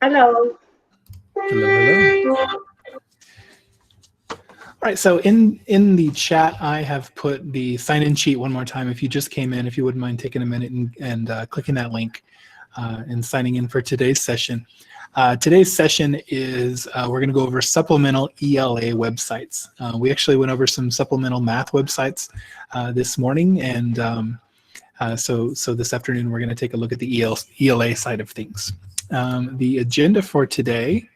Hello. Hello, hello. All right, so in the chat, I have put the sign-in sheet one more time. If you just came in, if you wouldn't mind taking a minute and clicking that link and signing in for today's session. Today's session is we're going to go over supplemental ELA websites. We actually went over some supplemental math websites this morning, and so this afternoon we're going to take a look at the ELA side of things. The agenda for today,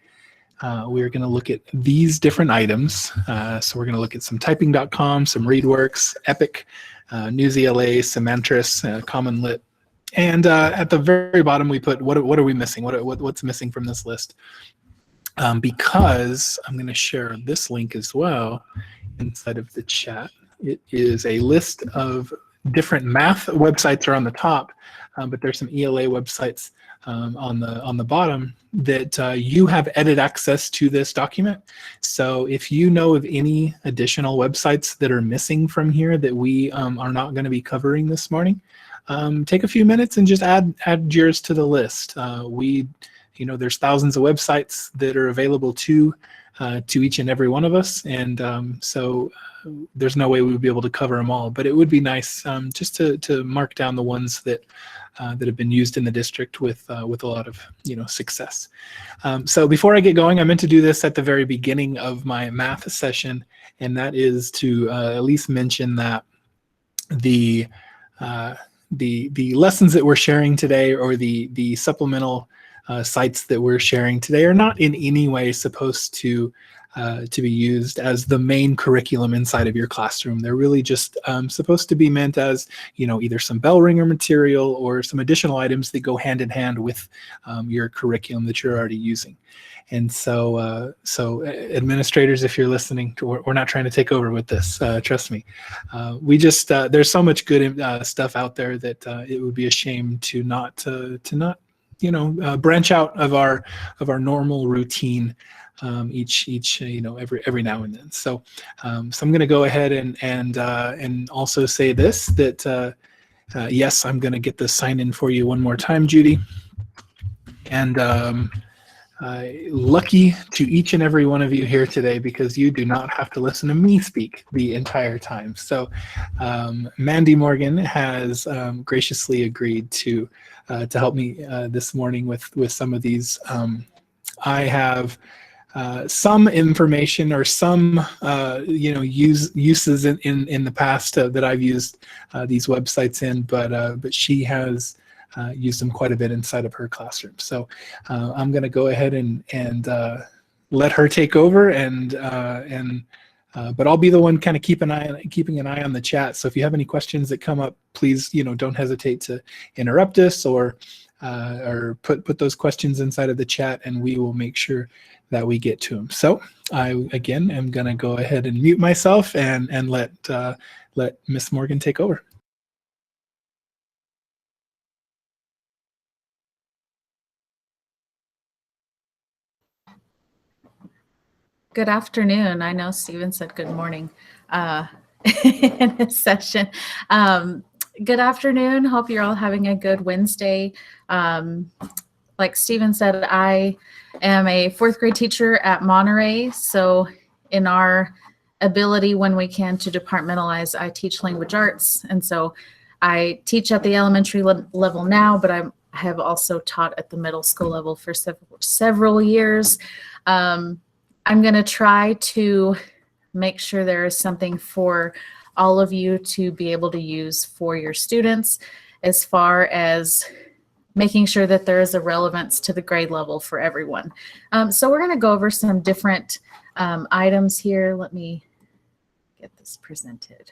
we're going to look at these different items. So we're going to look at some typing.com, some ReadWorks, Epic, News ELA, Semantris, Common Lit. And at the very bottom, we put what are we missing? What's missing from this list? Because I'm going to share this link as well inside of the chat. It is a list of different math websites are on the top, but there's some ELA websites on the bottom that you have edit access to this document. So if you know of any additional websites that are missing from here that we are not going to be covering this morning, take a few minutes and just add yours to the list. There's thousands of websites that are available to each and every one of us, and so there's no way we would be able to cover them all. But it would be nice just to mark down the ones that have been used in the district with a lot of success. So before I get going, I meant to do this at the very beginning of my math session, and that is to at least mention that the lessons that we're sharing today, or the supplemental sites that we're sharing today, are not in any way supposed to be used as the main curriculum inside of your classroom. They're really just supposed to be meant as either some bell ringer material or some additional items that go hand in hand with your curriculum that you're already using. And so administrators, if you're listening, we're not trying to take over with this. Trust me. We just there's so much good stuff out there that it would be a shame to not branch out of our normal routine every now and then. So I'm going to go ahead and also say this, that yes, I'm going to get the sign in for you one more time, Judy. And lucky to each and every one of you here today, because you do not have to listen to me speak the entire time. So Mandy Morgan has graciously agreed to help me this morning with some of these. I have some information or some uses in the past that I've used these websites in, but she has used them quite a bit inside of her classroom. So I'm going to go ahead and let her take over, but I'll be the one kind of keeping an eye on the chat. So if you have any questions that come up, please don't hesitate to interrupt us or put those questions inside of the chat, and we will make sure that we get to them. So I again am going to go ahead and mute myself and let Miss Morgan take over. Good afternoon. I know Stephen said good morning in this session. Good afternoon. Hope you're all having a good Wednesday. Like Stephen said, I am a fourth grade teacher at Monterey. So in our ability, when we can, to departmentalize, I teach language arts. And so I teach at the elementary level now, but I have also taught at the middle school level for several years. I'm going to try to make sure there is something for all of you to be able to use for your students, as far as making sure that there is a relevance to the grade level for everyone. So we're going to go over some different items here. Let me get this presented.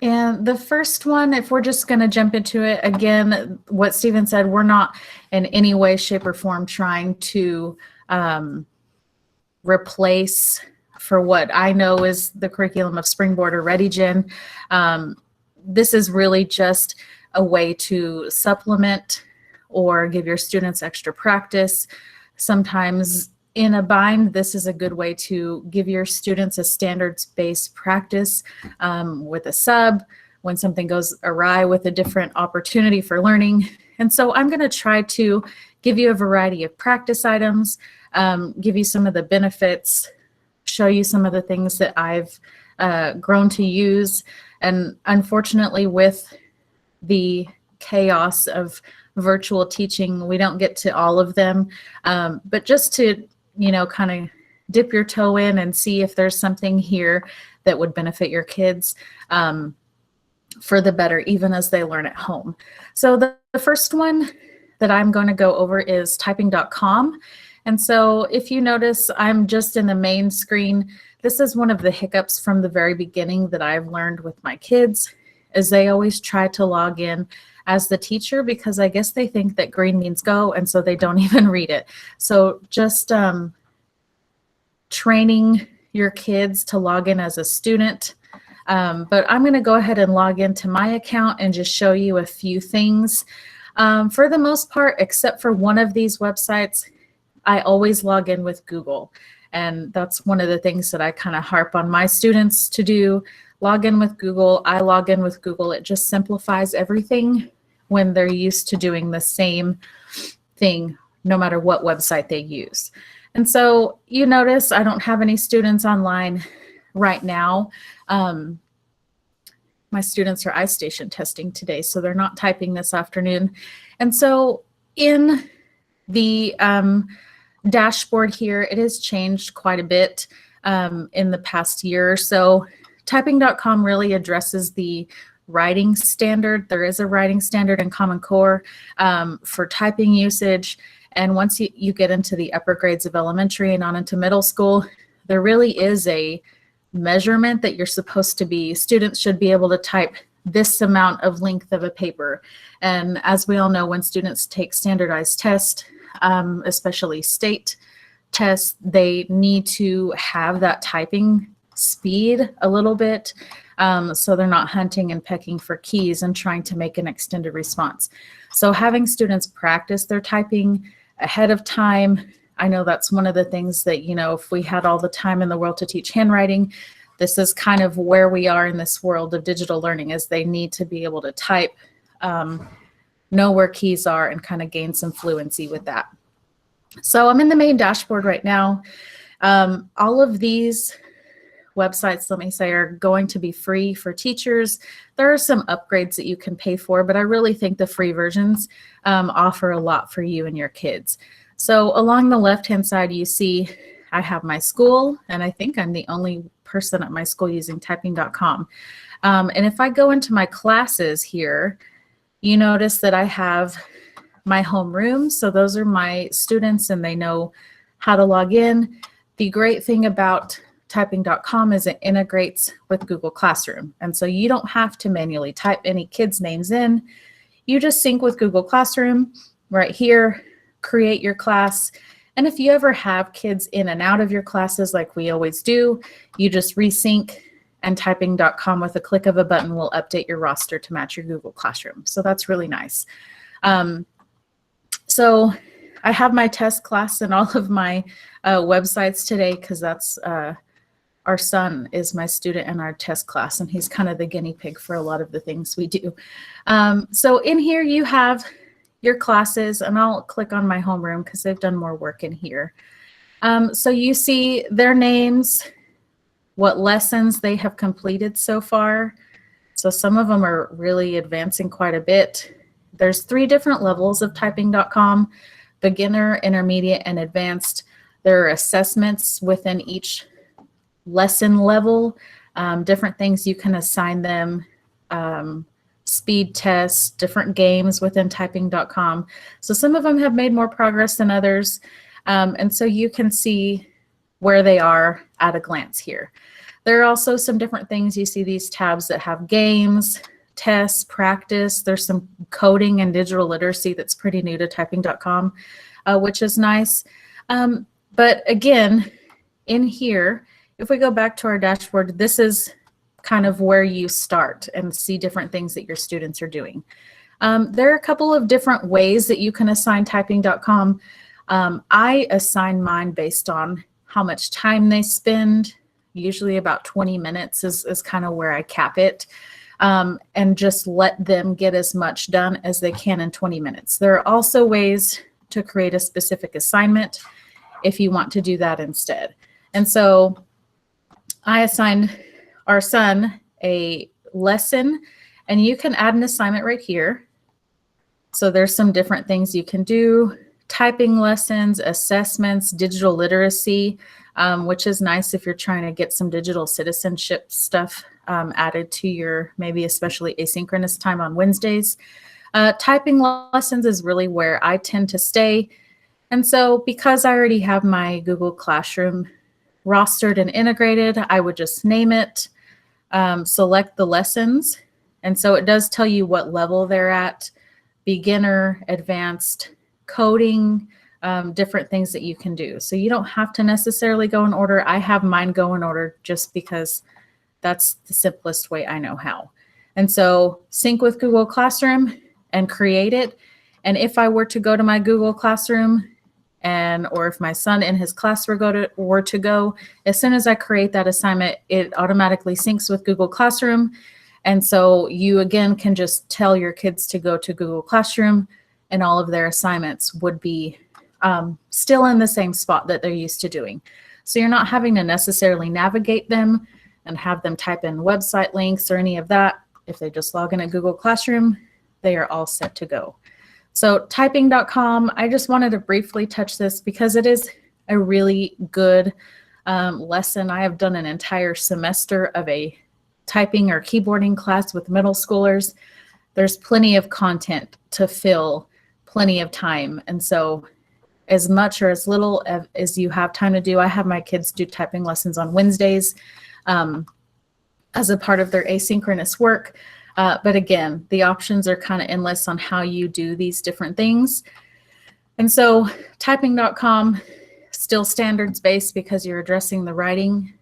And the first one, if we're just going to jump into it, again, what Stephen said, we're not in any way, shape, or form trying to replace for what I know is the curriculum of Springboard or ReadyGen. This is really just a way to supplement or give your students extra practice. Sometimes in a bind, this is a good way to give your students a standards-based practice with a sub, when something goes awry with a different opportunity for learning. And so I'm going to try to give you a variety of practice items, give you some of the benefits, show you some of the things that I've grown to use. And unfortunately, with the chaos of virtual teaching, we don't get to all of them. But just to, kind of dip your toe in and see if there's something here that would benefit your kids for the better, even as they learn at home. So the first one that I'm going to go over is typing.com. And so if you notice, I'm just in the main screen. This is one of the hiccups from the very beginning that I've learned with my kids, is they always try to log in as the teacher because I guess they think that green means go, and so they don't even read it. So just training your kids to log in as a student. But I'm going to go ahead and log into my account and just show you a few things. For the most part, except for one of these websites, I always log in with Google. And that's one of the things that I kind of harp on my students to do. Log in with Google. I log in with Google. It just simplifies everything when they're used to doing the same thing, no matter what website they use. And so you notice I don't have any students online right now. My students are iStation testing today, so they're not typing this afternoon. And so in the dashboard here, it has changed quite a bit in the past year or so. Typing.com really addresses the writing standard. There is a writing standard in Common Core for typing usage. And once you get into the upper grades of elementary and on into middle school, there really is a measurement that you're supposed to be. Students should be able to type this amount of length of a paper. And as we all know, when students take standardized tests, especially state tests, they need to have that typing speed a little bit, so they're not hunting and pecking for keys and trying to make an extended response. So having students practice their typing ahead of time, I know that's one of the things that, if we had all the time in the world to teach handwriting, this is kind of where we are in this world of digital learning, is they need to be able to type, know where keys are, and kind of gain some fluency with that. So I'm in the main dashboard right now. All of these websites, let me say, are going to be free for teachers. There are some upgrades that you can pay for, but I really think the free versions offer a lot for you and your kids. So along the left-hand side, you see I have my school, and I think I'm the only person at my school using typing.com. And if I go into my classes here, you notice that I have my homeroom. So those are my students, and they know how to log in. The great thing about typing.com is it integrates with Google Classroom. And so you don't have to manually type any kids' names in. You just sync with Google Classroom right here, create your class. And if you ever have kids in and out of your classes like we always do, you just resync, and typing.com with a click of a button will update your roster to match your Google Classroom. So that's really nice. So I have my test class in all of my websites today, because that's our son is my student in our test class, and he's kind of the guinea pig for a lot of the things we do. So in here you have your classes, and I'll click on my homeroom because they've done more work in here. So you see their names, what lessons they have completed so far. So some of them are really advancing quite a bit. There's 3 different levels of typing.com: beginner, intermediate, and advanced. There are assessments within each lesson level, different things you can assign them, speed tests, different games within typing.com. So some of them have made more progress than others. And so you can see where they are at a glance here. There are also some different things. You see these tabs that have games, tests, practice. There's some coding and digital literacy that's pretty new to typing.com, which is nice. But again, in here, if we go back to our dashboard, this is kind of where you start and see different things that your students are doing. There are a couple of different ways that you can assign typing.com. I assign mine based on how much time they spend. Usually about 20 minutes is kind of where I cap it. and just let them get as much done as they can in 20 minutes. There are also ways to create a specific assignment if you want to do that instead. And so I assigned our son a lesson, and you can add an assignment right here. So there's some different things you can do: typing lessons, assessments, digital literacy, which is nice if you're trying to get some digital citizenship stuff added to your maybe especially asynchronous time on Wednesdays. Typing lessons is really where I tend to stay. And so because I already have my Google Classroom rostered and integrated, I would just name it, select the lessons. And so it does tell you what level they're at: beginner, advanced, coding, different things that you can do. So you don't have to necessarily go in order. I have mine go in order just because that's the simplest way I know how. And so sync with Google Classroom and create it. And if I were to go to my Google Classroom, or if my son in his class were to go, as soon as I create that assignment, it automatically syncs with Google Classroom. And so you again can just tell your kids to go to Google Classroom, and all of their assignments would be still in the same spot that they're used to doing. So you're not having to necessarily navigate them and have them type in website links or any of that. If they just log in at Google Classroom, they are all set to go. So typing.com, I just wanted to briefly touch this because it is a really good lesson. I have done an entire semester of a typing or keyboarding class with middle schoolers. There's plenty of content to fill plenty of time. And so as much or as little as you have time to do, I have my kids do typing lessons on Wednesdays as a part of their asynchronous work. But again, the options are kind of endless on how you do these different things. And so typing.com, still standards based because you're addressing the writing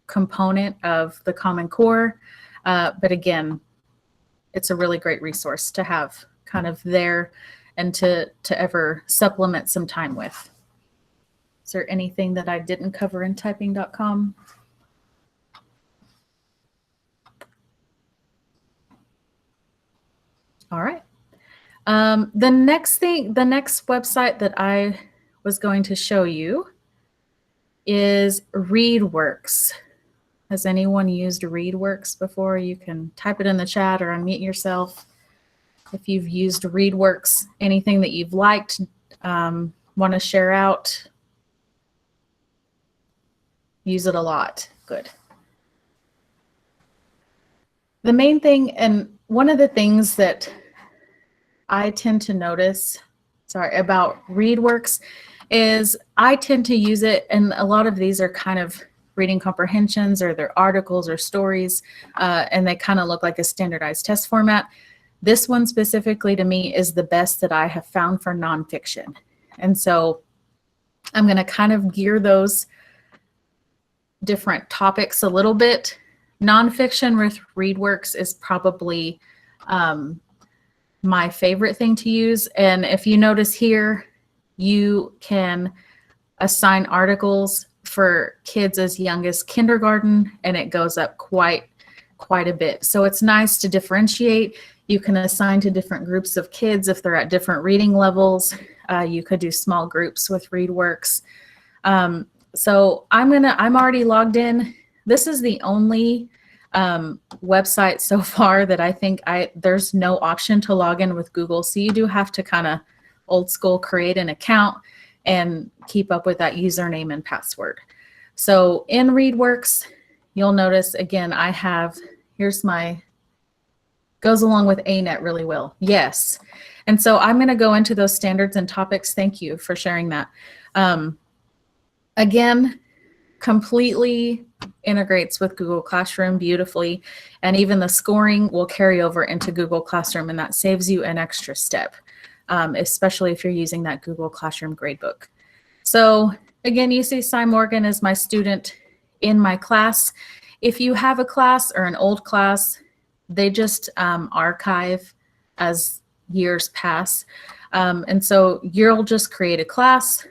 component of the Common Core. But again, it's a really great resource to have kind of there and to ever supplement some time with. Is there anything that I didn't cover in typing.com? All right. The next website that I was going to show you is ReadWorks. Has anyone used ReadWorks before? You can type it in the chat or unmute yourself if you've used ReadWorks. Anything that you've liked, want to share out? Use it a lot. Good. The main thing, and one of the things that I tend to notice, about ReadWorks is I tend to use it, and a lot of these are kind of reading comprehensions or they're articles or stories, and they kind of look like a standardized test format. This one specifically to me is the best that I have found for nonfiction. And so I'm going to kind of gear those different topics a little bit. Nonfiction with ReadWorks is probably my favorite thing to use. And if you notice here, you can assign articles for kids as young as kindergarten, and it goes up quite a bit. So it's nice to differentiate. You can assign to different groups of kids if they're at different reading levels. You could do small groups with ReadWorks. So I'm already logged in. This is the only website so far that I think there's no option to log in with Google. So you do have to kind of old school create an account and keep up with that username and password. So in ReadWorks, you'll notice again, I have, goes along with ANET really well. Yes. And so I'm going to go into those standards and topics. Thank you for sharing that. Again, completely integrates with Google Classroom beautifully, and even the scoring will carry over into Google Classroom, and that saves you an extra step, especially if you're using that Google Classroom gradebook. So again, you see Cy Morgan is my student in my class. If you have a class or an old class, they just archive as years pass. And so you'll just create a class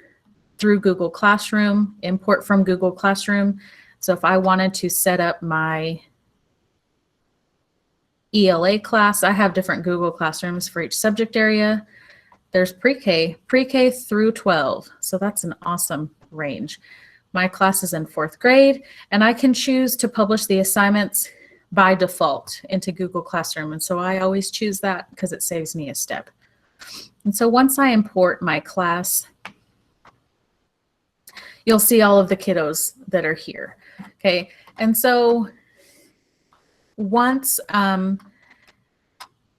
through Google Classroom, import from Google Classroom. So if I wanted to set up my ELA class. I have different Google Classrooms for each subject area. There's pre-K through 12. So that's an awesome range. My class is in 4th grade, and I can choose to publish the assignments by default into Google Classroom. And so I always choose that because it saves me a step. And so once I import my class, you'll see all of the kiddos that are here. Okay, and so once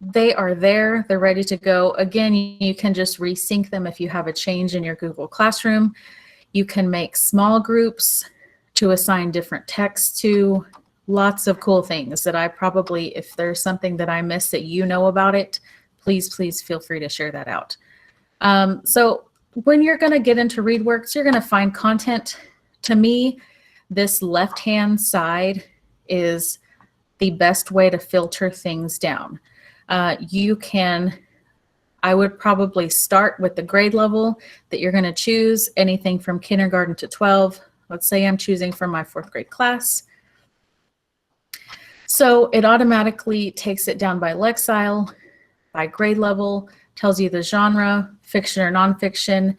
they are there, they're ready to go. Again, you can just resync them if you have a change in your Google Classroom. You can make small groups to assign different texts to. Lots of cool things that I probably, if there's something that I missed that you know about it, please feel free to share that out. So when you're going to get into ReadWorks, you're going to find content. To me, this left-hand side is the best way to filter things down. I would probably start with the grade level that you're going to choose, anything from kindergarten to 12. Let's say I'm choosing for my 4th grade class. So it automatically takes it down by Lexile, by grade level, tells you the genre, fiction or nonfiction,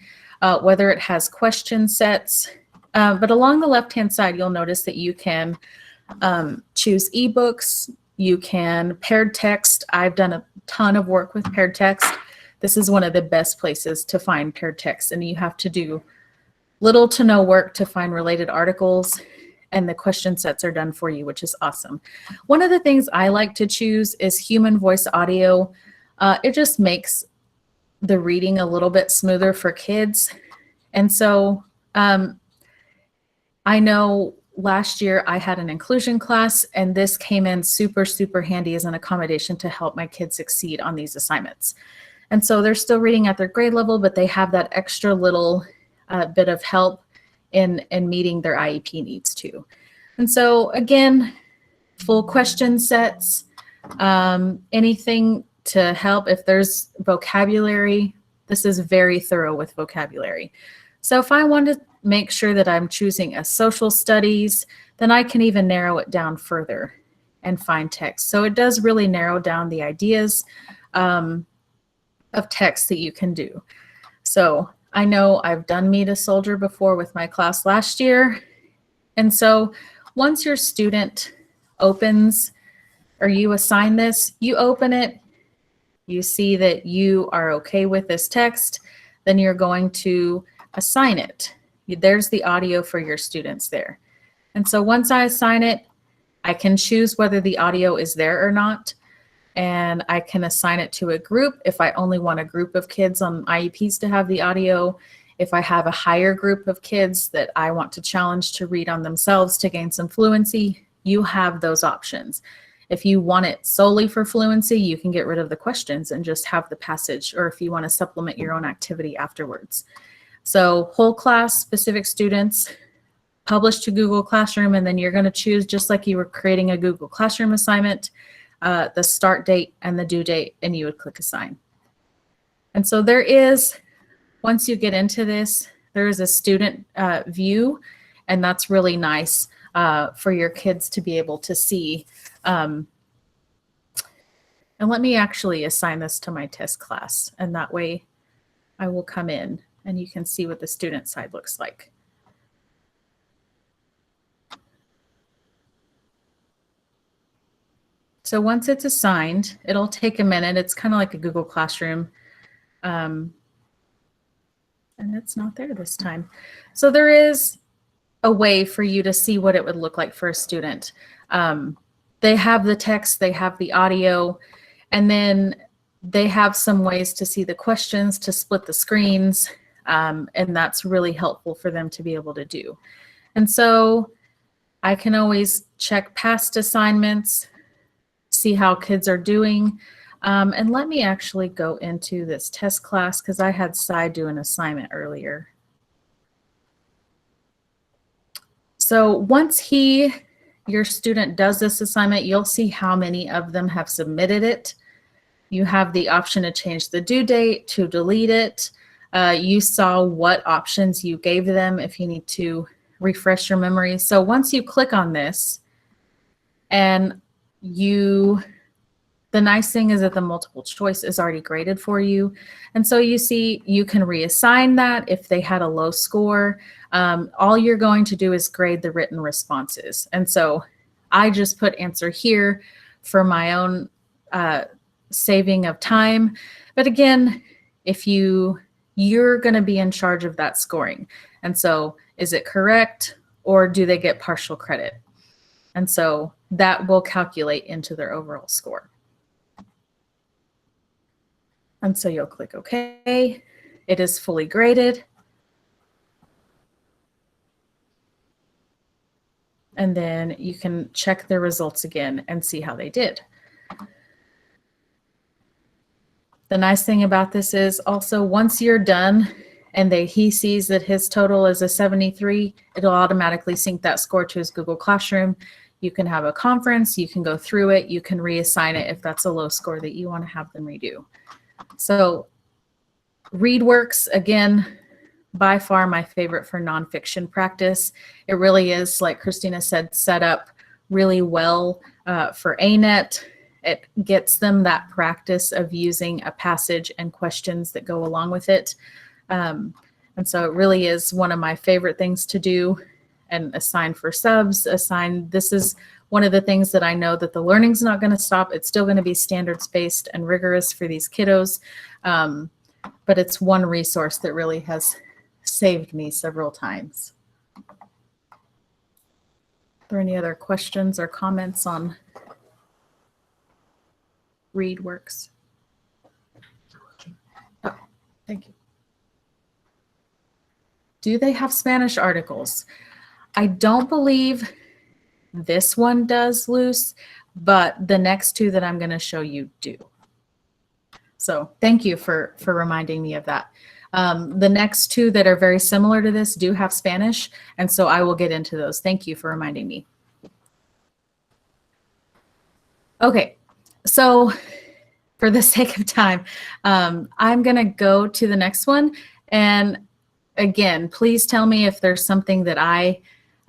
whether it has question sets. But along the left-hand side, you'll notice that you can choose ebooks, you can paired text. I've done a ton of work with paired text. This is one of the best places to find paired text, and you have to do little to no work to find related articles, and the question sets are done for you, which is awesome. One of the things I like to choose is human voice audio. It just makes the reading a little bit smoother for kids. And so I know last year I had an inclusion class, and this came in super handy as an accommodation to help my kids succeed on these assignments. And so they're still reading at their grade level, but they have that extra little bit of help in meeting their IEP needs too. And so again, full question sets, anything to help. If there's vocabulary, this is very thorough with vocabulary. So if I want to make sure that I'm choosing a social studies, then I can even narrow it down further and find text. So it does really narrow down the ideas of text that you can do. So I know I've done Meet a Soldier before with my class last year. And so once your student opens or you assign this, you open it, you see that you are okay with this text, then you're going to assign it. There's the audio for your students there. And so once I assign it, I can choose whether the audio is there or not. And I can assign it to a group if I only want a group of kids on IEPs to have the audio. If I have a higher group of kids that I want to challenge to read on themselves to gain some fluency, you have those options. If you want it solely for fluency, you can get rid of the questions and just have the passage, or if you want to supplement your own activity afterwards. So whole class, specific students, publish to Google Classroom, and then you're going to choose, just like you were creating a Google Classroom assignment, the start date and the due date, and you would click assign. And so there is, once you get into this, there is a student view, and that's really nice for your kids to be able to see. And let me actually assign this to my test class, and that way I will come in and you can see what the student side looks like. So once it's assigned, it'll take a minute. It's kind of like a Google Classroom. And it's not there this time. So there is a way for you to see what it would look like for a student. They have the text, they have the audio, and then they have some ways to see the questions, to split the screens, and that's really helpful for them to be able to do. And so I can always check past assignments, see how kids are doing. And let me actually go into this test class because I had Cy do an assignment earlier. So once your student does this assignment, you'll see how many of them have submitted it. You have the option to change the due date, to delete it. You saw what options you gave them if you need to refresh your memory. So once you click on this and you The nice thing is that the multiple choice is already graded for you. And so you see, you can reassign that if they had a low score. All you're going to do is grade the written responses. And so I just put answer here for my own saving of time. But again, if you're going to be in charge of that scoring. And so is it correct or do they get partial credit? And so that will calculate into their overall score. And so you'll click OK. It is fully graded. And then you can check the results again and see how they did. The nice thing about this is also once you're done and he sees that his total is a 73, it'll automatically sync that score to his Google Classroom. You can have a conference, you can go through it, you can reassign it if that's a low score that you want to have them redo. So ReadWorks, again, by far my favorite for nonfiction practice. It really is, like Christina said, set up really well for ANET. It gets them that practice of using a passage and questions that go along with it. And so it really is one of my favorite things to do. And assign for subs, this is one of the things that I know that the learning's not going to stop. It's still going to be standards-based and rigorous for these kiddos. But it's one resource that really has saved me several times. Are there any other questions or comments on ReadWorks? Oh, thank you. Do they have Spanish articles? I don't believe this one does, Luce, but the next two that I'm going to show you do. So thank you for reminding me of that. The next two that are very similar to this do have Spanish, and so I will get into those. Thank you for reminding me. Okay, so for the sake of time, I'm going to go to the next one. And again, please tell me if there's something that I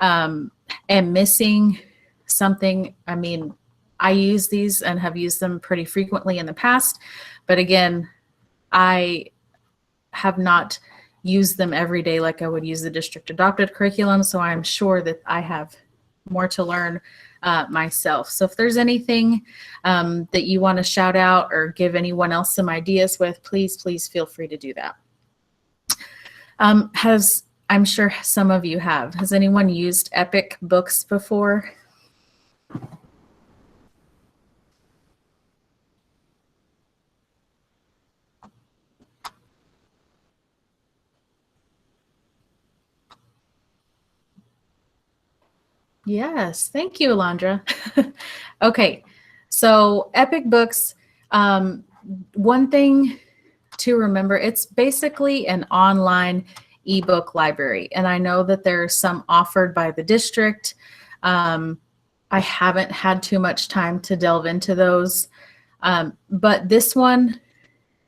am missing, something. I mean, I use these and have used them pretty frequently in the past, but again, I have not used them every day like I would use the district adopted curriculum, so I'm sure that I have more to learn myself. So if there's anything that you want to shout out or give anyone else some ideas with, please feel free to do that. I'm sure some of you have. Has anyone used Epic Books before? Yes, thank you, Alondra. Okay, so Epic Books, one thing to remember, it's basically an online ebook library. And I know that there are some offered by the district. I haven't had too much time to delve into those, but this one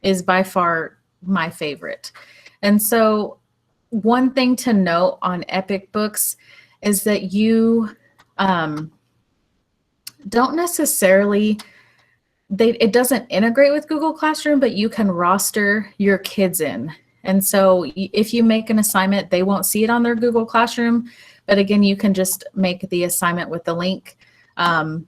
is by far my favorite. And so one thing to note on Epic Books is that you don't necessarily, it doesn't integrate with Google Classroom, but you can roster your kids in. And so if you make an assignment, they won't see it on their Google Classroom, but again, you can just make the assignment with the link. And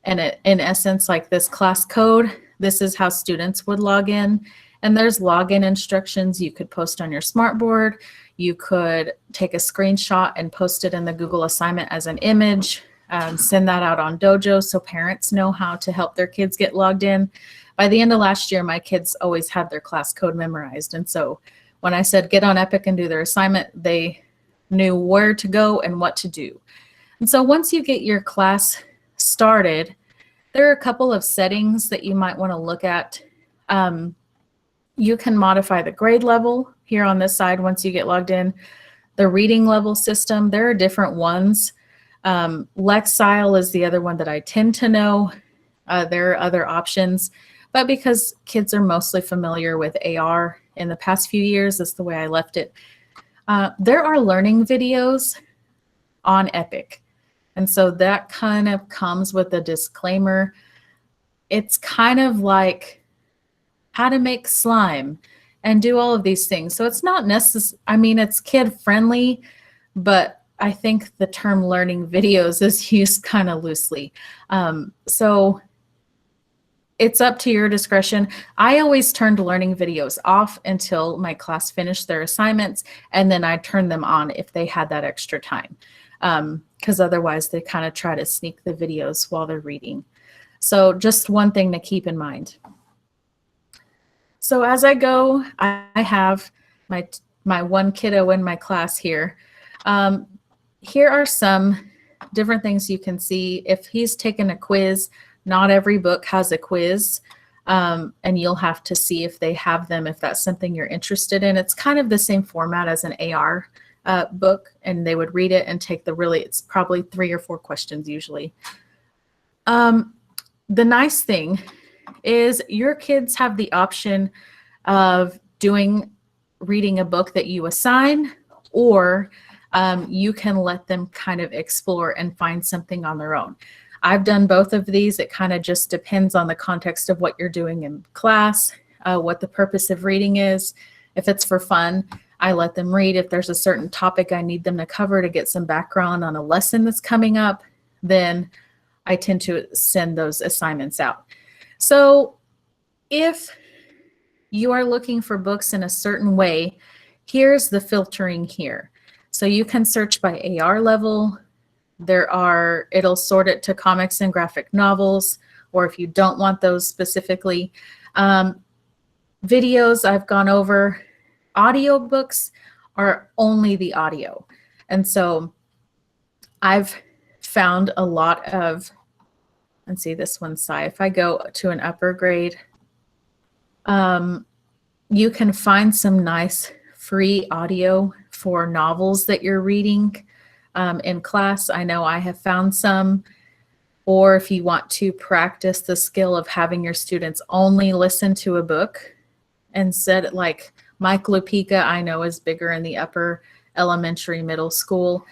in essence, like this class code, this is how students would log in. And there's login instructions you could post on your smartboard. You could take a screenshot and post it in the Google assignment as an image, send that out on Dojo so parents know how to help their kids get logged in. By the end of last year, my kids always had their class code memorized. And so when I said get on Epic and do their assignment, they knew where to go and what to do. And so once you get your class started, there are a couple of settings that you might want to look at. You can modify the grade level here on this side once you get logged in. The reading level system, there are different ones. Lexile is the other one that I tend to know. There are other options, but because kids are mostly familiar with AR in the past few years, that's the way I left it. There are learning videos on Epic. And so that kind of comes with a disclaimer. it's kind of like how to make slime and do all of these things. So it's not necessary. I mean, it's kid friendly, but I think the term learning videos is used kind of loosely. So it's up to your discretion. I always turned learning videos off until my class finished their assignments, and then I turned them on if they had that extra time. Because otherwise they kind of try to sneak the videos while they're reading. So just one thing to keep in mind. So as I go, I have my one kiddo in my class here. Here are some different things you can see. If he's taken a quiz, not every book has a quiz, and you'll have to see if they have them, if that's something you're interested in. It's kind of the same format as an AR book, and they would read it and take it's probably 3 or 4 questions usually. The nice thing is your kids have the option of reading a book that you assign, or you can let them kind of explore and find something on their own. I've done both of these. It kind of just depends on the context of what you're doing in class, what the purpose of reading is. If it's for fun, I let them read. If there's a certain topic I need them to cover to get some background on a lesson that's coming up, then I tend to send those assignments out. So if you are looking for books in a certain way, here's the filtering here. So you can search by AR level. It'll sort it to comics and graphic novels, or if you don't want those specifically. Videos I've gone over. Audiobooks are only the audio. And so I've found a lot of, let's see, this one's Sci. If I go to an upper grade, you can find some nice free audio for novels that you're reading in class. I know I have found some. Or if you want to practice the skill of having your students only listen to a book, instead, like Mike Lupica, I know is bigger in the upper elementary, middle school.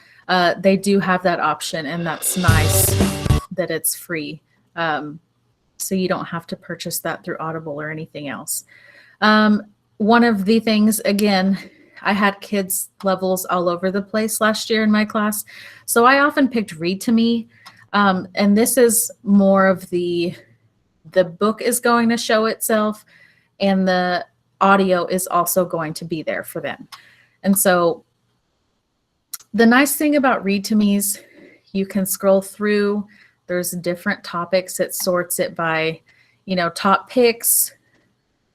They do have that option, and that's nice that it's free. So you don't have to purchase that through Audible or anything else. One of the things, again, I had kids levels all over the place last year in my class. So I often picked Read to Me. And this is more of the book is going to show itself, and the audio is also going to be there for them. And so the nice thing about Read to Me is you can scroll through. There's different topics. It sorts it by, top picks.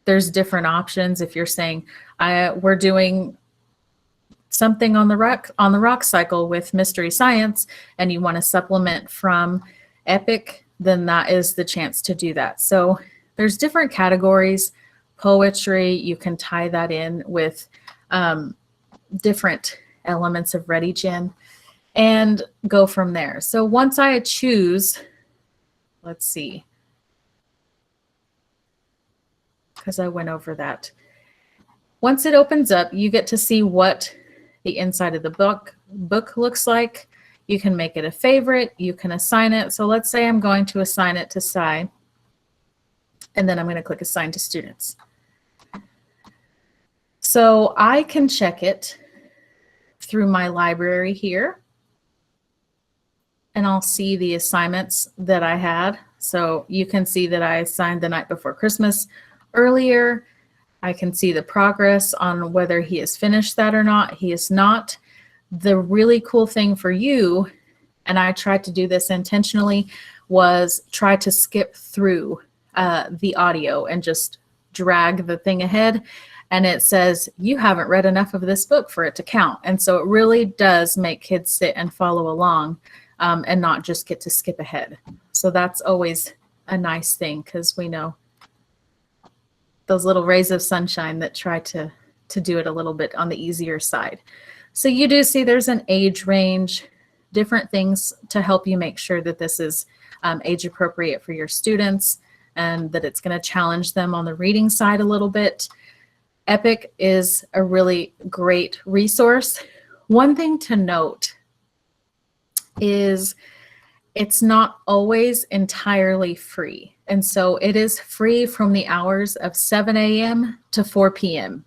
There's different options. If you're saying we're doing something on the rock cycle with Mystery Science, and you want to supplement from Epic, then that is the chance to do that. So there's different categories. Poetry, you can tie that in with different elements of ReadyGen and go from there. So once I choose, let's see, because I went over that. Once it opens up, you get to see what the inside of the book looks like. You can make it a favorite. You can assign it. So let's say I'm going to assign it to Sci, and then I'm going to click Assign to Students. So I can check it through my library here, and I'll see the assignments that I had. So you can see that I assigned The Night Before Christmas earlier. I can see the progress on whether he has finished that or not. He is not. The really cool thing for you, and I tried to do this intentionally, was try to skip through the audio and just drag the thing ahead. And it says, you haven't read enough of this book for it to count. And so it really does make kids sit and follow along and not just get to skip ahead. So that's always a nice thing, because we know those little rays of sunshine that try to do it a little bit on the easier side. So you do see there's an age range, different things to help you make sure that this is age appropriate for your students and that it's going to challenge them on the reading side a little bit. Epic is a really great resource. One thing to note is it's not always entirely free. And so it is free from the hours of 7 a.m. to 4 p.m.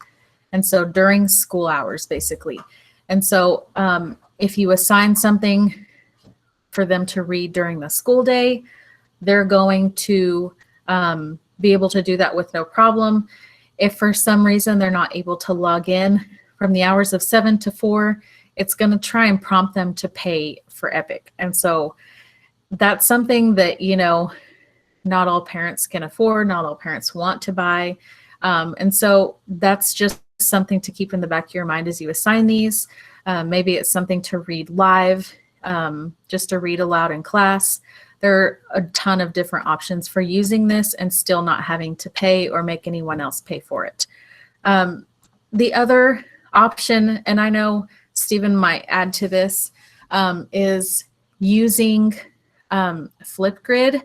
And so during school hours, basically. And so if you assign something for them to read during the school day, they're going to be able to do that with no problem. If for some reason they're not able to log in from the hours of 7 to 4, it's going to try and prompt them to pay for Epic. And so that's something that, you know, not all parents can afford, not all parents want to buy. And so that's just something to keep in the back of your mind as you assign these. Maybe it's something to read live, just to read aloud in class. There are a ton of different options for using this and still not having to pay or make anyone else pay for it. The other option, and I know Stephen might add to this, is using Flipgrid.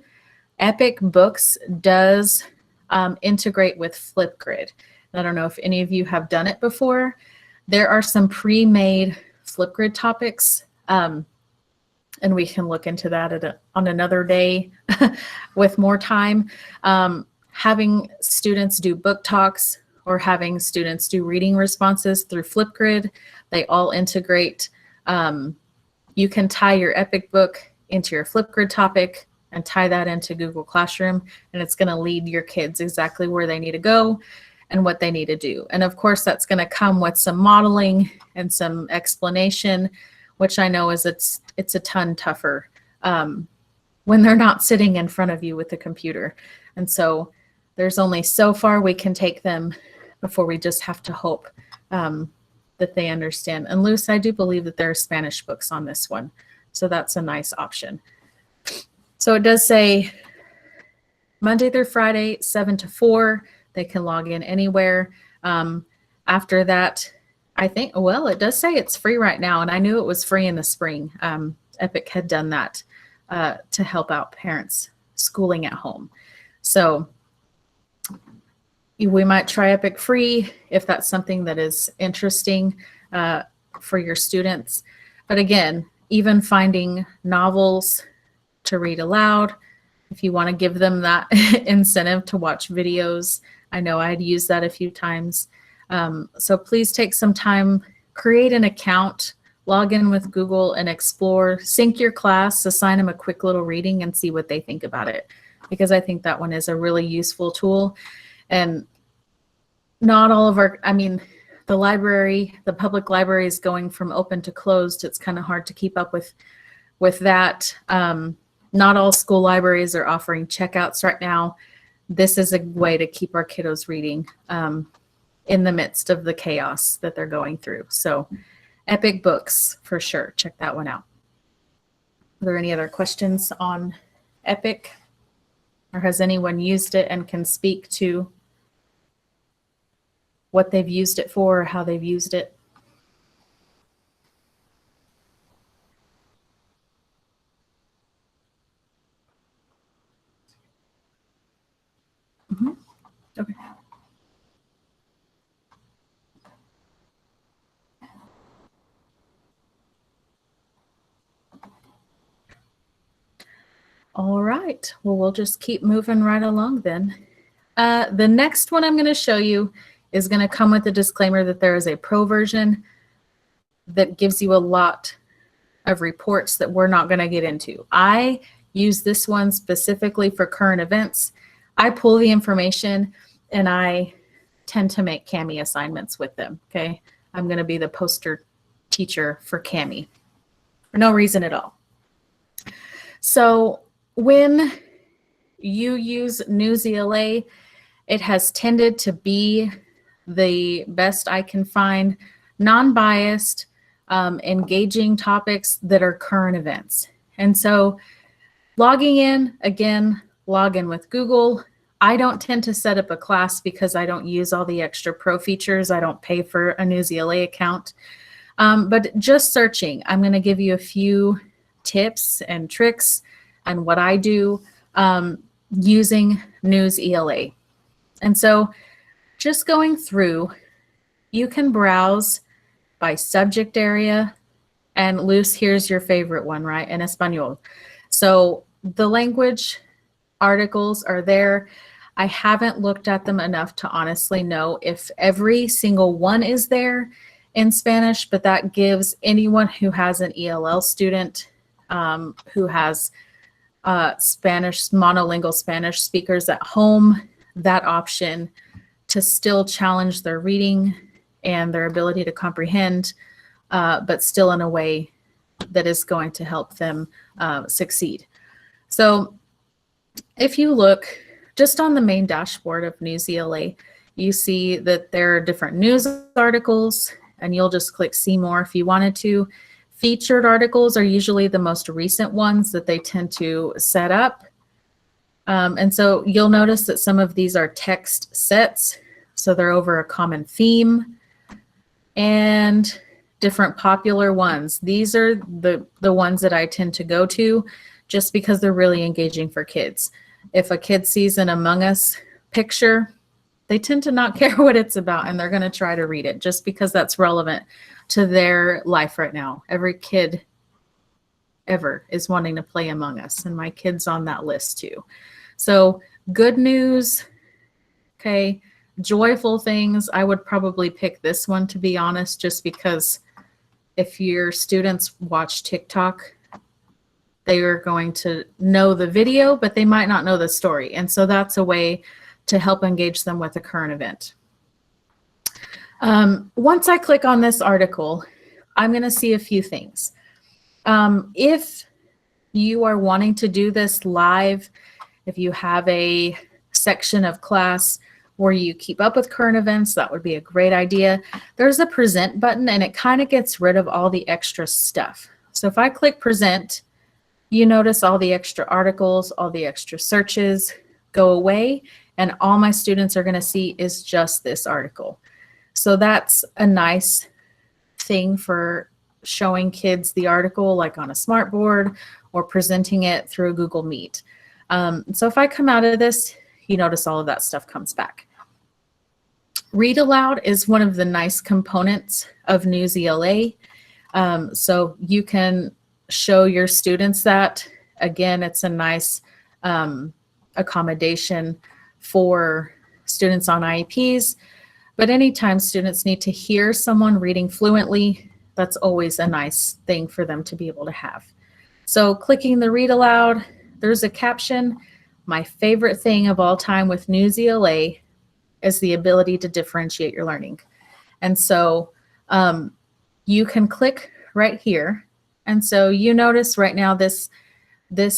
Epic Books does integrate with Flipgrid. I don't know if any of you have done it before. There are some pre-made Flipgrid topics, and we can look into that on another day with more time. Having students do book talks or having students do reading responses through Flipgrid, they all integrate. You can tie your Epic book into your Flipgrid topic and tie that into Google Classroom, and it's going to lead your kids exactly where they need to go and what they need to do. And of course, that's going to come with some modeling and some explanation, which I know is it's a ton tougher when they're not sitting in front of you with the computer. And so there's only so far we can take them before we just have to hope that they understand. And Luce, I do believe that there are Spanish books on this one, so that's a nice option. So it does say Monday through Friday, 7 to 4. They can log in anywhere. After that, I think, well, it does say it's free right now, and I knew it was free in the spring. Epic had done that to help out parents schooling at home. So we might try Epic free if that's something that is interesting for your students. But again, even finding novels to read aloud, if you want to give them that incentive to watch videos. I know I'd used that a few times. So please take some time, create an account, log in with Google and explore, sync your class, assign them a quick little reading and see what they think about it. Because I think that one is a really useful tool. And not all of our, I mean, the library, the public library is going from open to closed. It's kind of hard to keep up with that. Not all school libraries are offering checkouts right now. This is a way to keep our kiddos reading in the midst of the chaos that they're going through. So Epic Books, for sure. Check that one out. Are there any other questions on Epic? Or has anyone used it and can speak to what they've used it for or how they've used it? Okay. All right. Well, we'll just keep moving right along then. The next one I'm going to show you is going to come with a disclaimer that there is a pro version that gives you a lot of reports that we're not going to get into. I use this one specifically for current events. I pull the information and I tend to make Cami assignments with them, okay? I'm going to be the poster teacher for Cami for no reason at all. So when you use News ELA, it has tended to be the best I can find, non-biased, engaging topics that are current events. And so logging in, again, log in with Google. I don't tend to set up a class because I don't use all the extra pro features. I don't pay for a News ELA account. But just searching, I'm going to give you a few tips and tricks and what I do using News ELA. And so just going through, you can browse by subject area. And Luz, here's your favorite one, right? En Espanol. So the language articles are there. I haven't looked at them enough to honestly know if every single one is there in Spanish, but that gives anyone who has an ELL student who has Spanish, monolingual Spanish speakers at home, that option to still challenge their reading and their ability to comprehend, but still in a way that is going to help them succeed. So if you look just on the main dashboard of News ELA, you see that there are different news articles, and you'll just click see more if you wanted to. Featured articles are usually the most recent ones that they tend to set up. And so you'll notice that some of these are text sets, so they're over a common theme, and different popular ones. These are the ones that I tend to go to just because they're really engaging for kids. If a kid sees an Among Us picture, they tend to not care what it's about, and they're going to try to read it just because that's relevant to their life right now. Every kid ever is wanting to play Among Us, and my kid's on that list too. So good news, okay, joyful things. I would probably pick this one, to be honest, just because if your students watch TikTok, they are going to know the video, but they might not know the story. And so that's a way to help engage them with a current event. Once I click on this article, I'm going to see a few things. If you are wanting to do this live, if you have a section of class where you keep up with current events, that would be a great idea. There's a present button, and it kind of gets rid of all the extra stuff. So if I click present, you notice all the extra articles, all the extra searches go away, and all my students are going to see is just this article. So that's a nice thing for showing kids the article, like on a smartboard or presenting it through a Google Meet. So if I come out of this, you notice all of that stuff comes back. Read Aloud is one of the nice components of News ELA. So you can show your students that. Again, it's a nice accommodation for students on IEPs, but anytime students need to hear someone reading fluently, that's always a nice thing for them to be able to have. So clicking the Read Aloud, there's a caption. My favorite thing of all time with News ELA is the ability to differentiate your learning. And so you can click right here. And so you notice right now this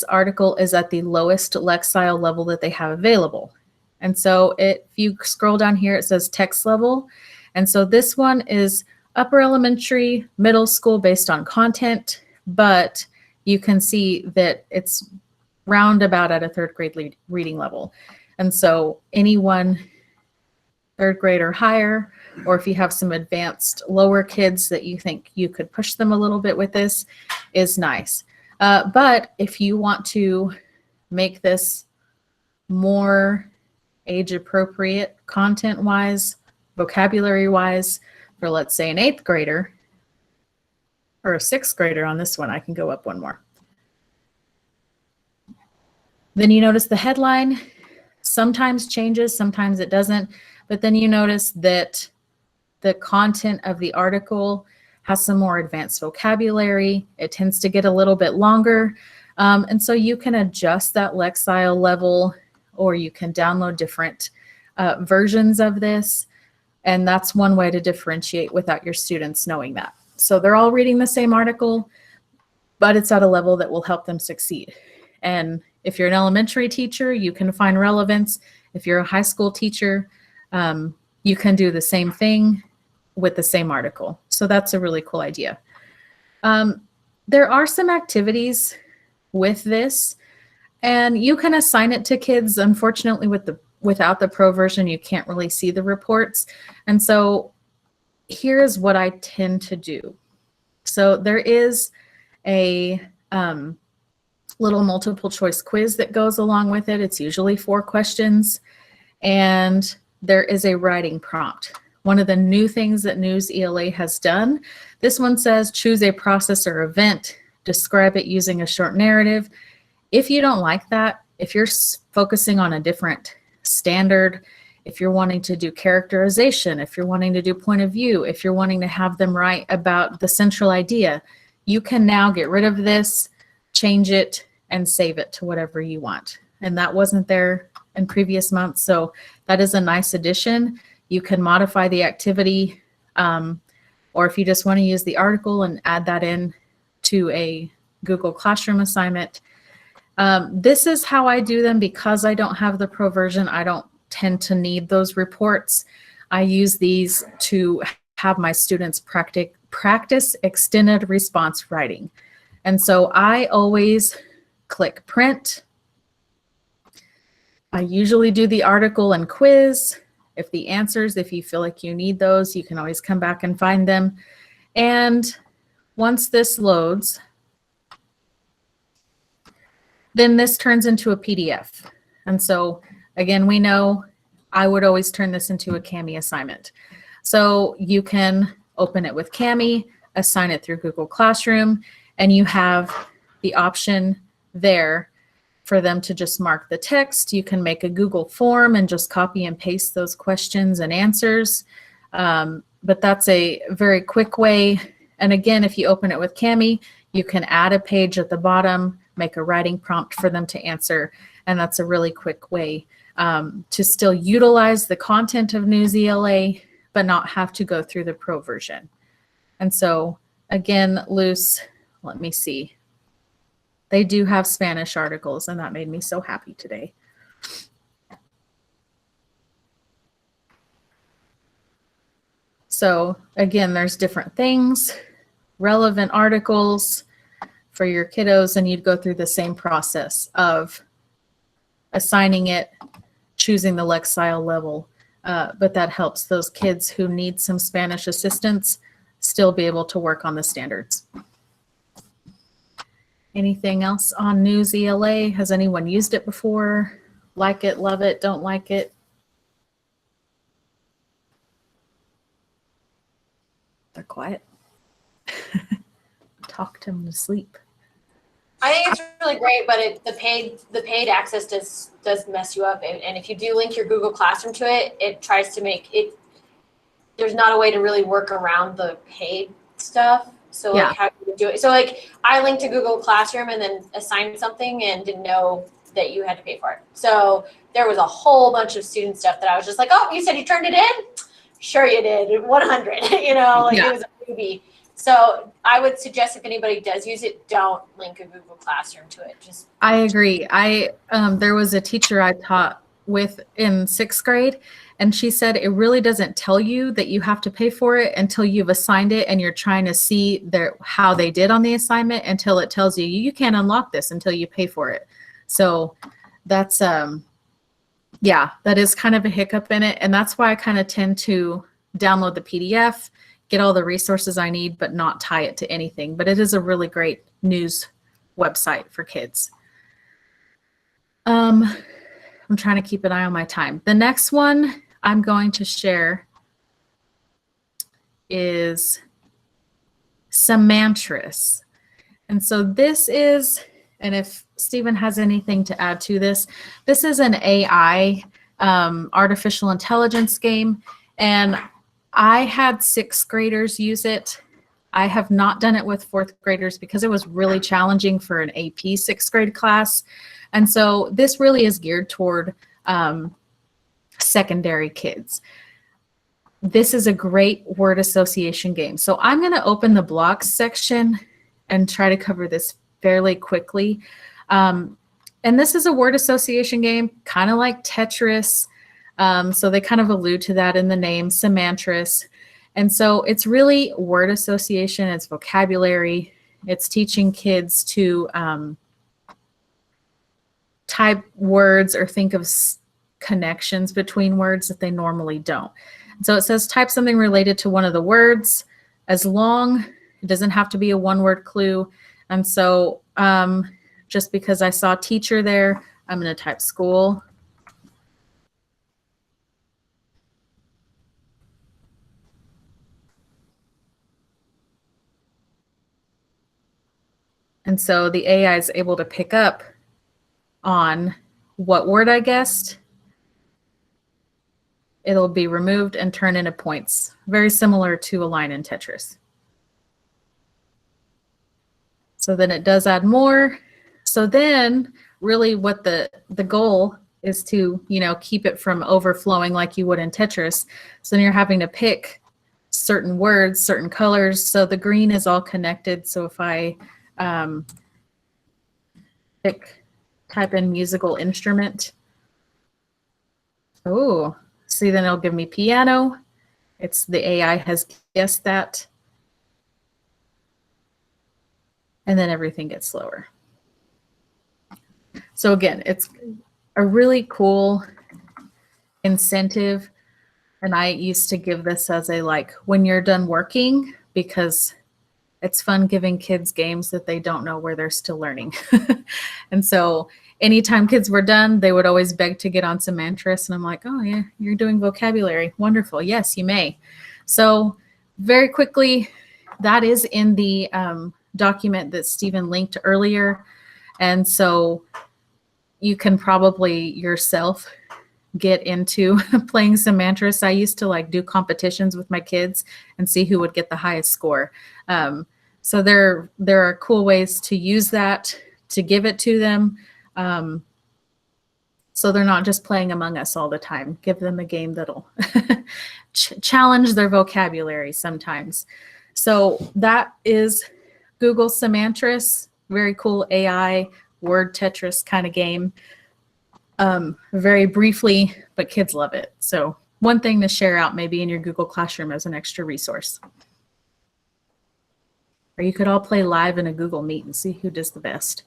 article is at the lowest Lexile level that they have available. And so if you scroll down here, it says text level. And so this one is upper elementary, middle school based on content, but you can see that it's roundabout at a third grade reading level. And so anyone third grade or higher, or if you have some advanced lower kids that you think you could push them a little bit with this, is nice. But if you want to make this more age appropriate content wise, vocabulary wise, for let's say an 8th grader or a 6th grader on this one, I can go up one more. Then you notice the headline sometimes changes, sometimes it doesn't, but then you notice that the content of the article has some more advanced vocabulary. It tends to get a little bit longer. And so you can adjust that Lexile level, or you can download different versions of this. And that's one way to differentiate without your students knowing that. So they're all reading the same article, but it's at a level that will help them succeed. And if you're an elementary teacher, you can find relevance. If you're a high school teacher, you can do the same thing with the same article. So that's a really cool idea. There are some activities with this, and you can assign it to kids. Unfortunately, without the pro version, you can't really see the reports. And so here is what I tend to do. So there is a little multiple choice quiz that goes along with it. It's usually 4 questions, and there is a writing prompt. One of the new things that News ELA has done, this one says choose a process or event, describe it using a short narrative, If you don't like that, if you're focusing on a different standard, if you're wanting to do characterization, if you're wanting to do point of view, if you're wanting to have them write about the central idea, you can now get rid of this, change it, and save it to whatever you want. And that wasn't there in previous months, so that is a nice addition. You can modify the activity, or if you just want to use the article and add that in to a Google Classroom assignment. This is how I do them because I don't have the pro version. I don't tend to need those reports. I use these to have my students practice extended response writing. And so I always click print. I usually do the article and quiz. If the answers, if you feel like you need those, you can always come back and find them. And once this loads, then this turns into a PDF. And so again, we know I would always turn this into a Kami assignment. So you can open it with Kami, assign it through Google Classroom, and you have the option there for them to just mark the text. You can make a Google form and just copy and paste those questions and answers. But that's a very quick way. And again, if you open it with Kami, you can add a page at the bottom, make a writing prompt for them to answer. And that's a really quick way to still utilize the content of News ELA, but not have to go through the pro version. And so again, Luce, let me see. They do have Spanish articles, and that made me so happy today. So again, there's different things, relevant articles for your kiddos, and you'd go through the same process of assigning it, choosing the Lexile level, but that helps those kids who need some Spanish assistance still be able to work on the standards. Anything else on News ELA? Has anyone used it before? Like it, love it, don't like it? They're quiet. Talk them to sleep. I think it's really great, but the paid access does mess you up. And if you do link your Google Classroom to it, it tries to make it. There's not a way to really work around the paid stuff. So Yeah. like how do you do it? So like I linked to Google Classroom and then assigned something and didn't know that you had to pay for it. So there was a whole bunch of student stuff that I was just like, oh, you said you turned it in? Sure you did. 100. It was a freebie. So I would suggest if anybody does use it, don't link a Google Classroom to it. Just I agree. There was a teacher I taught with in 6th grade, and she said it really doesn't tell you that you have to pay for it until you've assigned it and you're trying to see how they did on the assignment until it tells you you can't unlock this until you pay for it. So that's yeah, that is kind of a hiccup in it, and that's why I kind of tend to download the PDF, get all the resources I need, but not tie it to anything. But it is a really great news website for kids. I'm trying to keep an eye on my time. The next one I'm going to share is Supplemental. And so this is, and if Stephen has anything to add to this, this is an AI artificial intelligence game. And I had 6th graders use it. I have not done it with 4th graders because it was really challenging for an AP 6th grade class. And so this really is geared toward secondary kids. This is a great word association game. So I'm going to open the blocks section and try to cover this fairly quickly. And this is a word association game, kind of like Tetris. So they kind of allude to that in the name, Supplemental. And so it's really word association, it's vocabulary, it's teaching kids to type words or think of connections between words that they normally don't. So it says type something related to one of the words as long, it doesn't have to be a one-word clue. And so just because I saw teacher there, I'm going to type school. And so the AI is able to pick up on what word I guessed, it'll be removed and turned into points, very similar to a line in Tetris. So then it does add more. So then really what the goal is to, you know, keep it from overflowing like you would in Tetris. So then you're having to pick certain words, certain colors. So the green is all connected. So if I type in musical instrument, oh, see, then it'll give me piano. It's the AI has guessed that. And then everything gets slower. So again, it's a really cool incentive. And I used to give this as a, like, when you're done working, because it's fun giving kids games that they don't know where they're still learning. And so anytime kids were done, they would always beg to get on Semantris. And I'm like, oh yeah, you're doing vocabulary. Wonderful. Yes, you may. So very quickly, that is in the document that Stephen linked earlier. And so you can probably yourself get into playing Semantris. I used to like do competitions with my kids and see who would get the highest score. So there are cool ways to use that, to give it to them. So they're not just playing Among Us all the time. Give them a game that'll challenge their vocabulary sometimes. So that is Google Semantris, very cool AI word Tetris kind of game. Very briefly, but kids love it. So one thing to share out maybe in your Google Classroom as an extra resource. Or you could all play live in a Google Meet and see who does the best.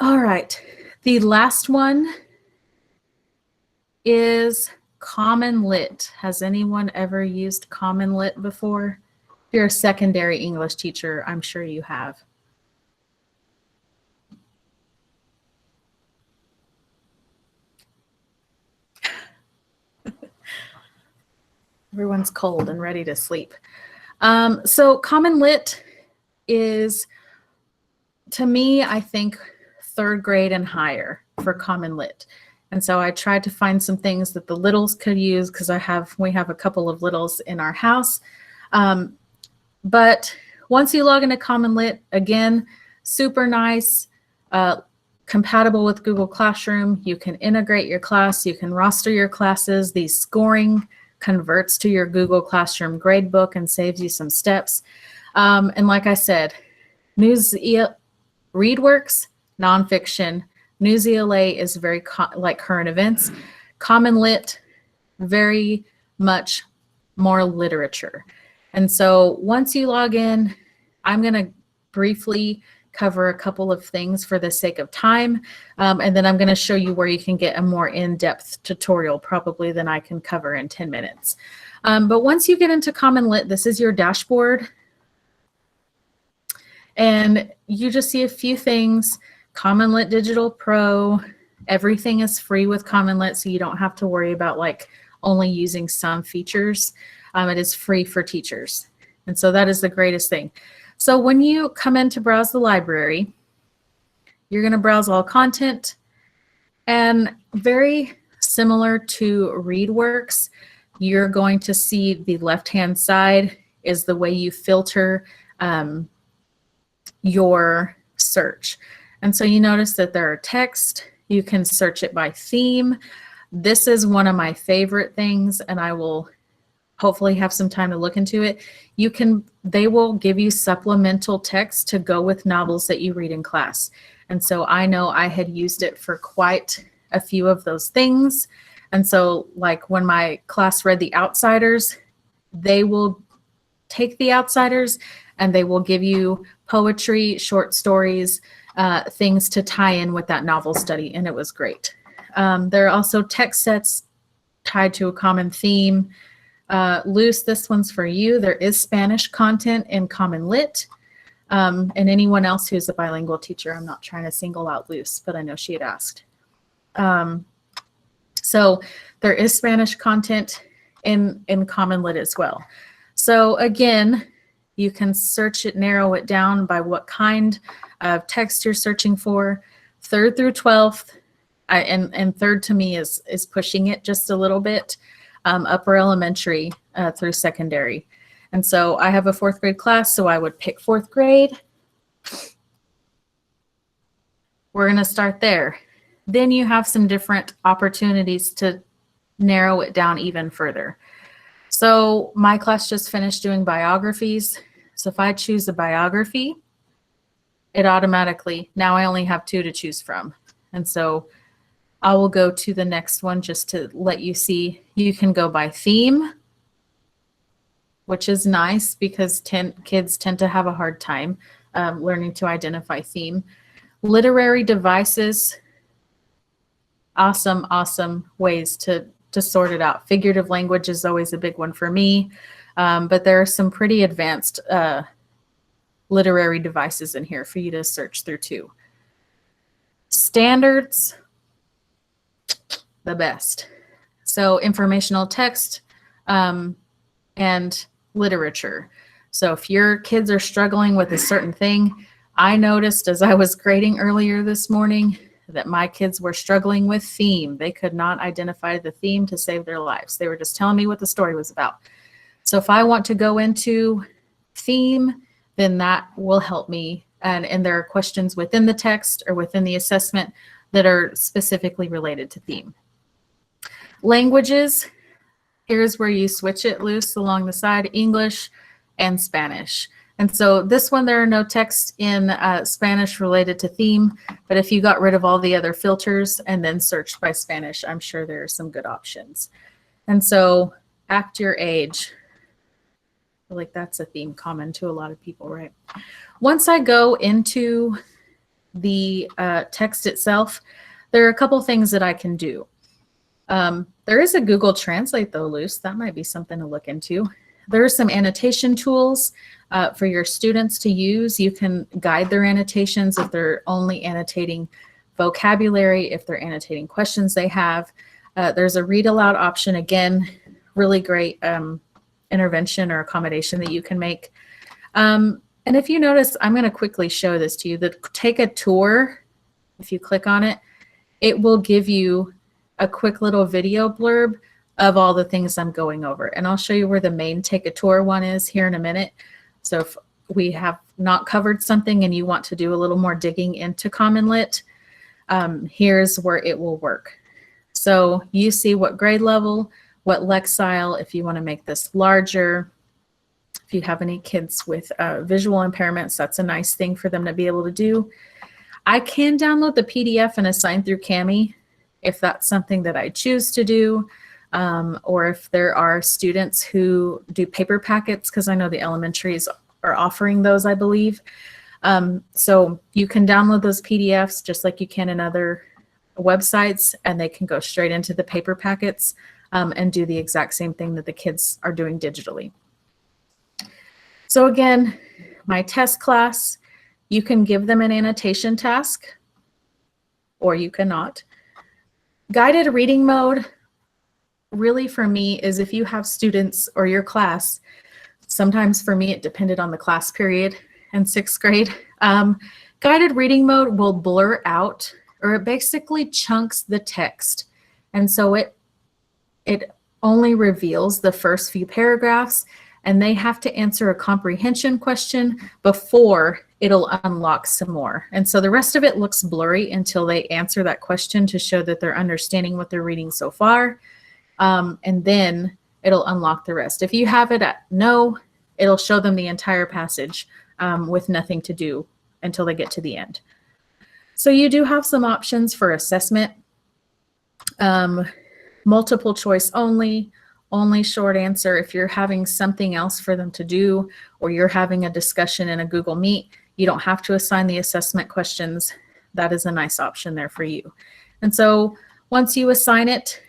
All right, the last one is Common Lit. Has anyone ever used Common Lit before? If you're a secondary English teacher, I'm sure you have. Everyone's cold and ready to sleep. So Common Lit is, to me, I think, third grade and higher for Common Lit. And so I tried to find some things that the littles could use, because we have a couple of littles in our house. But once you log into Common Lit, again, super nice, compatible with Google Classroom. You can integrate your class. You can roster your classes. The scoring converts to your Google Classroom gradebook and saves you some steps. And like I said, ReadWorks, nonfiction. News ELA is very like current events. Common Lit, very much more literature. And so once you log in, I'm going to briefly cover a couple of things for the sake of time. And then I'm going to show you where you can get a more in-depth tutorial probably than I can cover in 10 minutes. But once you get into Common Lit, this is your dashboard. And you just see a few things. Common Lit Digital Pro, everything is free with Common Lit, so you don't have to worry about like only using some features. It is free for teachers. And so that is the greatest thing. So when you come in to browse the library, you're going to browse all content, and very similar to ReadWorks, you're going to see the left-hand side is the way you filter your search. And so you notice that there are text. You can search it by theme. This is one of my favorite things, and I will hopefully have some time to look into it. They will give you supplemental text to go with novels that you read in class. And so I know I had used it for quite a few of those things. And so like when my class read The Outsiders, they will take The Outsiders and they will give you poetry, short stories, things to tie in with that novel study. And it was great. There are also text sets tied to a common theme. Luce, this one's for you. There is Spanish content in Common Lit. And anyone else who's a bilingual teacher, I'm not trying to single out Luce, but I know she had asked. So there is Spanish content in Common Lit as well. So again, you can search it, narrow it down by what kind of text you're searching for. 3rd through 12th, and 3rd to me is pushing it just a little bit, upper elementary through secondary. And so I have a 4th grade class, so I would pick 4th grade. We're going to start there. Then you have some different opportunities to narrow it down even further. So my class just finished doing biographies. So if I choose a biography, it automatically, now I only have 2 to choose from. And so I will go to the next one just to let you see. You can go by theme, which is nice because kids tend to have a hard time learning to identify theme. Literary devices, awesome ways to sort it out. Figurative language is always a big one for me, but there are some pretty advanced literary devices in here for you to search through too. Standards, the best. So informational text and literature. So if your kids are struggling with a certain thing, I noticed as I was grading earlier this morning that my kids were struggling with theme. They could not identify the theme to save their lives. They were just telling me what the story was about. So if I want to go into theme, then that will help me. And there are questions within the text or within the assessment that are specifically related to theme. Languages, here's where you switch it loose along the side, English and Spanish. And so this one, there are no texts in Spanish related to theme, but if you got rid of all the other filters and then searched by Spanish, I'm sure there are some good options. And so act your age. I feel like that's a theme common to a lot of people, right? Once I go into the text itself, there are a couple things that I can do. There is a Google Translate though loose. That might be something to look into. There are some annotation tools for your students to use. You can guide their annotations if they're only annotating vocabulary, if they're annotating questions they have. There's a read aloud option, again, really great intervention or accommodation that you can make. And if you notice, I'm going to quickly show this to you. The Take a Tour, if you click on it, it will give you a quick little video blurb of all the things I'm going over. And I'll show you where the main Take a Tour one is here in a minute. So if we have not covered something and you want to do a little more digging into Common Lit, here's where it will work. So you see what grade level, what Lexile, if you want to make this larger. If you have any kids with visual impairments, that's a nice thing for them to be able to do. I can download the PDF and assign through Kami if that's something that I choose to do. Or if there are students who do paper packets, because I know the elementaries are offering those, I believe. So you can download those PDFs just like you can in other websites, and they can go straight into the paper packets and do the exact same thing that the kids are doing digitally. So again, my test class, you can give them an annotation task, or you cannot. Guided reading mode, really for me, is if you have students or your class, sometimes for me it depended on the class period in 6th grade. Guided reading mode will blur out, or it basically chunks the text. And so it only reveals the first few paragraphs, and they have to answer a comprehension question before it'll unlock some more. And so the rest of it looks blurry until they answer that question to show that they're understanding what they're reading so far. And then it'll unlock the rest. If you have it at no, it'll show them the entire passage with nothing to do until they get to the end. So you do have some options for assessment. Multiple choice only short answer. If you're having something else for them to do, or you're having a discussion in a Google Meet, you don't have to assign the assessment questions. That is a nice option there for you. And so once you assign it,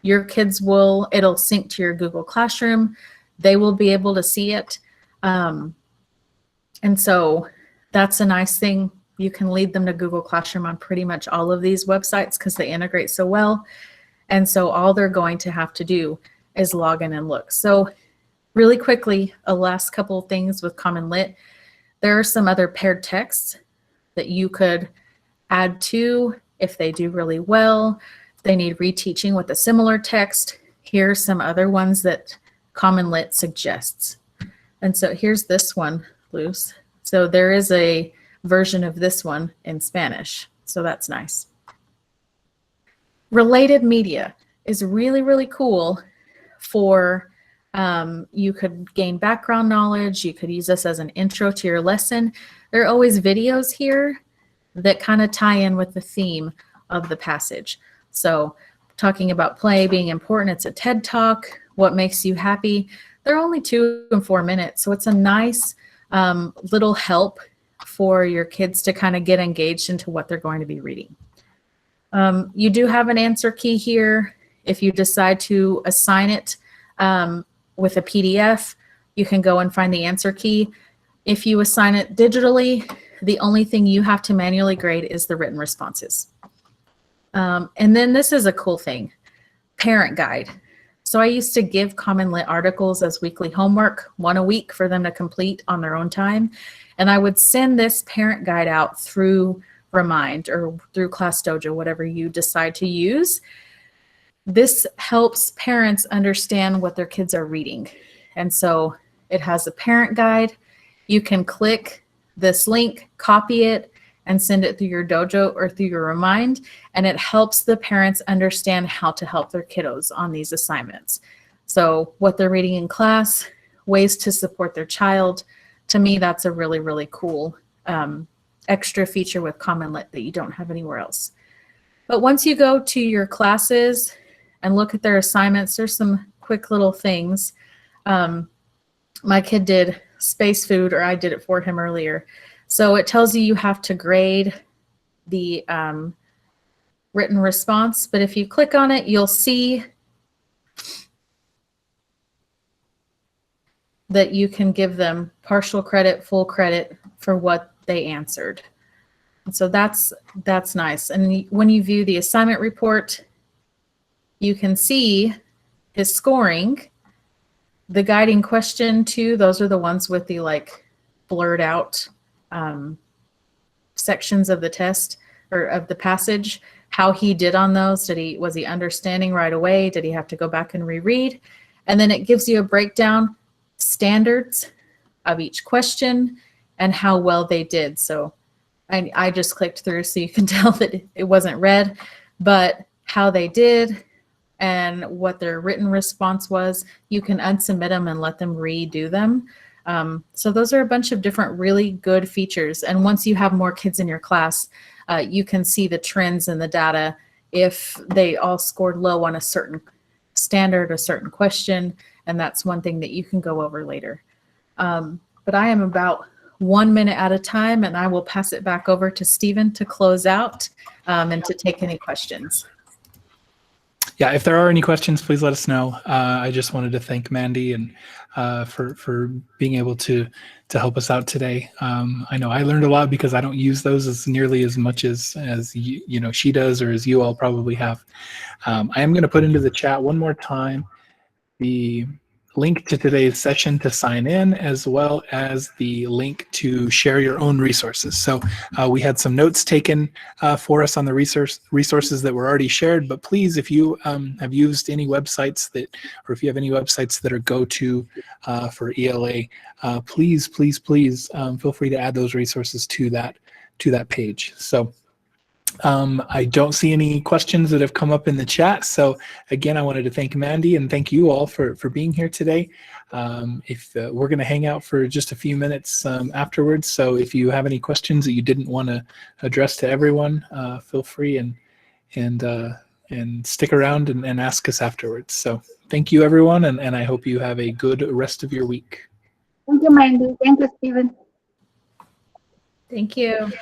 your kids it'll sync to your Google Classroom. They will be able to see it. And so that's a nice thing. You can lead them to Google Classroom on pretty much all of these websites because they integrate so well. And so all they're going to have to do is log in and look. So really quickly, a last couple of things with Common Lit. There are some other paired texts that you could add to if they do really well. If they need reteaching with a similar text, here are some other ones that Common Lit suggests. And so here's this one, Luz. So there is a version of this one in Spanish. So that's nice. Related media is really, really cool for, you could gain background knowledge. You could use this as an intro to your lesson. There are always videos here that kind of tie in with the theme of the passage. So talking about play being important, it's a TED Talk, what makes you happy. They're only 2 and 4 minutes. So it's a nice little help for your kids to kind of get engaged into what they're going to be reading. You do have an answer key here. If you decide to assign it with a PDF, you can go and find the answer key. If you assign it digitally, the only thing you have to manually grade is the written responses. And then this is a cool thing, parent guide. So I used to give Common Lit articles as weekly homework, 1 a week for them to complete on their own time. And I would send this parent guide out through Remind or through Class Dojo, whatever you decide to use. This helps parents understand what their kids are reading. And so it has a parent guide. You can click this link, copy it, and send it through your dojo or through your Remind, and it helps the parents understand how to help their kiddos on these assignments. So what they're reading in class, ways to support their child. To me, that's a really, really cool extra feature with Common Lit that you don't have anywhere else. But once you go to your classes and look at their assignments, there's some quick little things. My kid did space food, or I did it for him earlier. So it tells you have to grade the written response, but if you click on it, you'll see that you can give them partial credit, full credit for what they answered. And so that's nice. And when you view the assignment report, you can see his scoring. The guiding question too, those are the ones with the like blurred out sections of the test or of the passage, how he did on those. Was he understanding right away? Did he have to go back and reread? And then it gives you a breakdown, standards of each question and how well they did. So I just clicked through so you can tell that it wasn't read, but how they did and what their written response was, you can unsubmit them and let them redo them. So those are a bunch of different really good features. And once you have more kids in your class, you can see the trends in the data if they all scored low on a certain standard, a certain question, and that's one thing that you can go over later. But I am about 1 minute at a time, and I will pass it back over to Stephen to close out and to take any questions. Yeah, if there are any questions, please let us know. I just wanted to thank Mandy and for being able to help us out today. I know I learned a lot because I don't use those as nearly as much as you know she does, or as you all probably have. I am going to put into the chat one more time the link to today's session to sign in, as well as the link to share your own resources. So we had some notes taken for us on the resources that were already shared, but please, if you have used any websites that, or if you have any websites that are go-to for ELA, please feel free to add those resources to that page. So I don't see any questions that have come up in the chat. So again, I wanted to thank Mandy and thank you all for being here today. If we're going to hang out for just a few minutes afterwards. So if you have any questions that you didn't want to address to everyone, feel free and stick around and ask us afterwards. So thank you, everyone. And I hope you have a good rest of your week. Thank you, Mandy. Thank you, Stephen. Thank you.